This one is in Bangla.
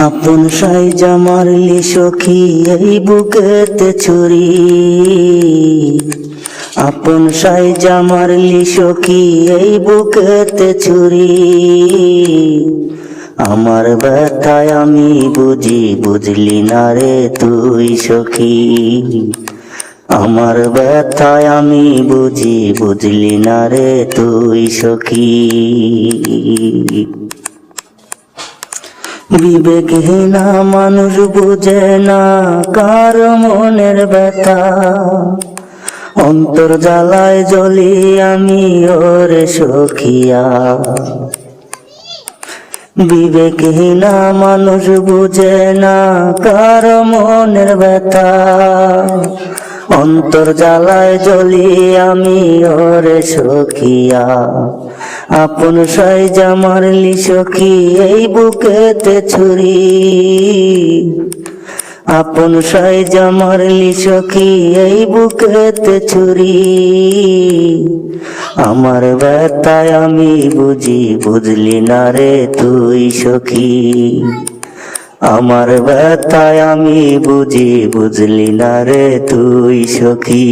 আপন সাইজা মারলি সখী এই বুকেতে ছুরি, আপন সাইজা মারলি সখী এই বুকেতে ছুরি। আমার ব্যথায় আমি বুঝি, বুঝলি না রে তুই সখী। আমার ব্যথায় আমি বুঝি, বুঝলি না রে তুই সখী। বিবেকহীনা মানুষ বুঝে না কার মনের ব্যথা, অন্তর জ্বালায় জ্বলি আমি ওরে সখিয়া। বিবেকহীনা মানুষ বুঝে না কার মনের ব্যথা, অন্তর জ্বালায় জ্বলি আমি ওরে সখিয়া। আপন সাইজা মারলি সখী এই বুকেতে ছুরি, আপন সাইজা মারলি সখী এই বুকেতে ছুরি। আমার ব্যথায় আমি বুঝি, বুঝলি না রে তুই সখী। আমার ব্যথায় আমি বুঝি, বুঝলি না রে তুই সখী।